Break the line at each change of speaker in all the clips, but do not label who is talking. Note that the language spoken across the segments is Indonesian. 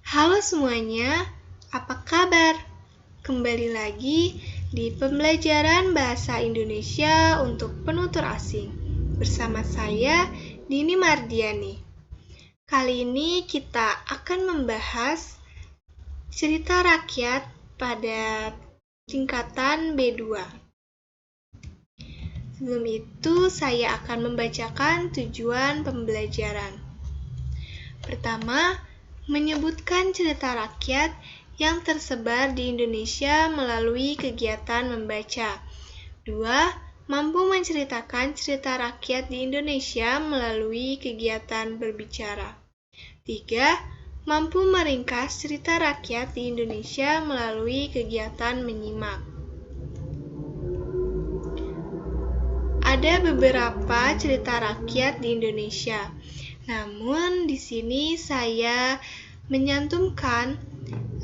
Halo semuanya, apa kabar? Kembali lagi di pembelajaran bahasa Indonesia untuk penutur asing bersama saya, Dini Mardiani. Kali ini kita akan membahas cerita rakyat pada tingkatan B2. Sebelum itu, saya akan membacakan tujuan pembelajaran. Pertama, menyebutkan cerita rakyat yang tersebar di Indonesia melalui kegiatan membaca. 2. Mampu menceritakan cerita rakyat di Indonesia melalui kegiatan berbicara. 3. Mampu meringkas cerita rakyat di Indonesia melalui kegiatan menyimak. Ada beberapa cerita rakyat di Indonesia. Namun di sini saya menyantumkan 5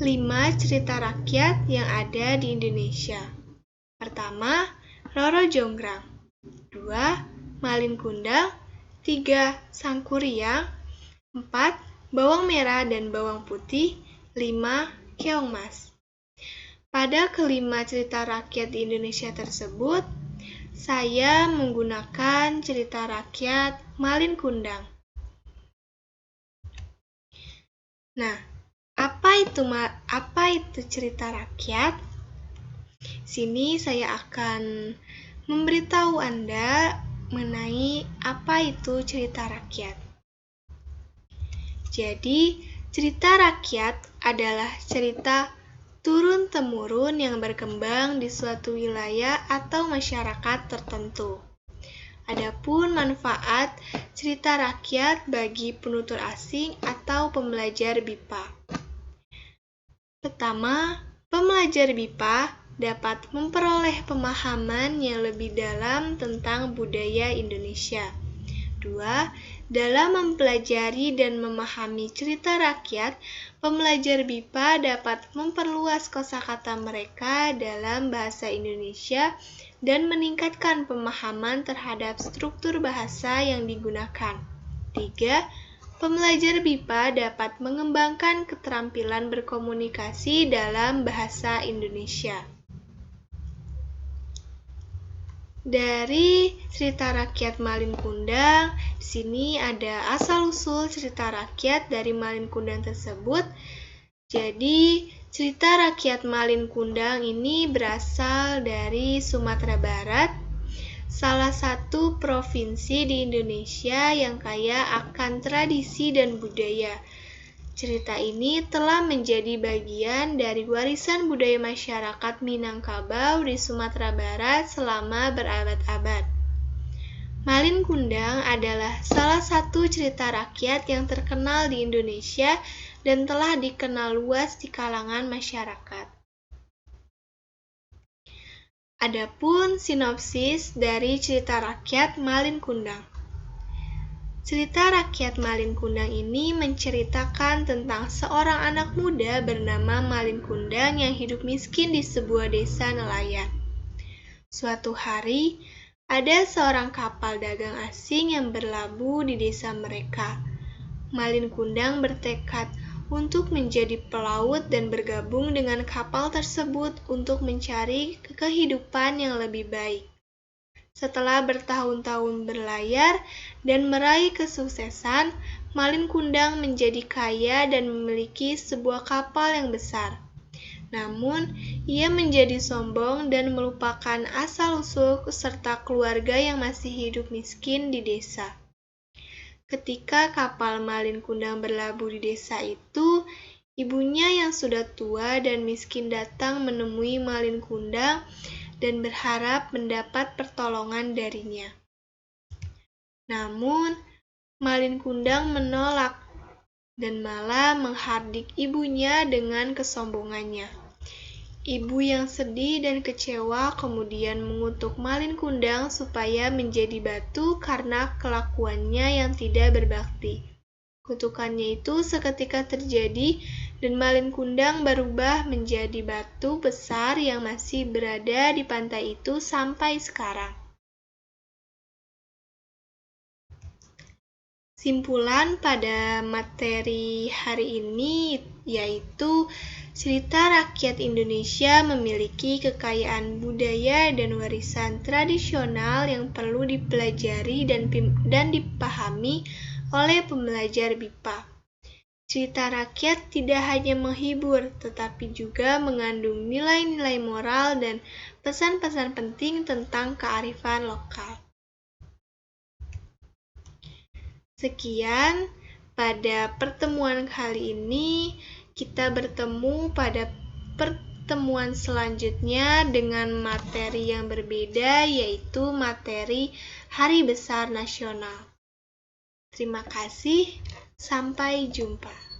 cerita rakyat yang ada di Indonesia. Pertama, Roro Jonggrang. 2. Malin Kundang. 3. Sangkuriang. 4. Bawang merah dan bawang putih. 5. Keong mas. Pada kelima cerita rakyat di Indonesia tersebut, saya menggunakan cerita rakyat Malin Kundang. Nah, apa itu cerita rakyat? Sini saya akan memberitahu Anda mengenai apa itu cerita rakyat. Jadi, cerita rakyat adalah cerita turun-temurun yang berkembang di suatu wilayah atau masyarakat tertentu. Adapun manfaat cerita rakyat bagi penutur asing atau pembelajar BIPA. Pertama, pembelajar BIPA dapat memperoleh pemahaman yang lebih dalam tentang budaya Indonesia. 2. Dalam mempelajari dan memahami cerita rakyat, pembelajar BIPA dapat memperluas kosakata mereka dalam bahasa Indonesia dan meningkatkan pemahaman terhadap struktur bahasa yang digunakan. 3. Pembelajar BIPA dapat mengembangkan keterampilan berkomunikasi dalam bahasa Indonesia. Dari cerita rakyat Malin Kundang, di sini ada asal-usul cerita rakyat dari Malin Kundang tersebut. Jadi, cerita rakyat Malin Kundang ini berasal dari Sumatera Barat, salah satu provinsi di Indonesia yang kaya akan tradisi dan budaya. Cerita ini telah menjadi bagian dari warisan budaya masyarakat Minangkabau di Sumatera Barat selama berabad-abad. Malin Kundang adalah salah satu cerita rakyat yang terkenal di Indonesia dan telah dikenal luas di kalangan masyarakat. Adapun sinopsis dari cerita rakyat Malin Kundang. Cerita rakyat Malin Kundang ini menceritakan tentang seorang anak muda bernama Malin Kundang yang hidup miskin di sebuah desa nelayan. Suatu hari, ada seorang kapal dagang asing yang berlabuh di desa mereka. Malin Kundang bertekad untuk menjadi pelaut dan bergabung dengan kapal tersebut untuk mencari kehidupan yang lebih baik. Setelah bertahun-tahun berlayar dan meraih kesuksesan, Malin Kundang menjadi kaya dan memiliki sebuah kapal yang besar. Namun, ia menjadi sombong dan melupakan asal-usul serta keluarga yang masih hidup miskin di desa. Ketika kapal Malin Kundang berlabuh di desa itu, ibunya yang sudah tua dan miskin datang menemui Malin Kundang dan berharap mendapat pertolongan darinya. Namun, Malin Kundang menolak dan malah menghardik ibunya dengan kesombongannya. Ibu yang sedih dan kecewa kemudian mengutuk Malin Kundang supaya menjadi batu karena kelakuannya yang tidak berbakti. Kutukannya itu seketika terjadi dan Malin Kundang berubah menjadi batu besar yang masih berada di pantai itu sampai sekarang. Simpulan pada materi hari ini yaitu cerita rakyat Indonesia memiliki kekayaan budaya dan warisan tradisional yang perlu dipelajari dan dipahami oleh pembelajar BIPA. Cerita rakyat tidak hanya menghibur, tetapi juga mengandung nilai-nilai moral dan pesan-pesan penting tentang kearifan lokal. Sekian pada pertemuan kali ini. Kita bertemu pada pertemuan selanjutnya dengan materi yang berbeda, yaitu materi Hari Besar Nasional. Terima kasih, sampai jumpa.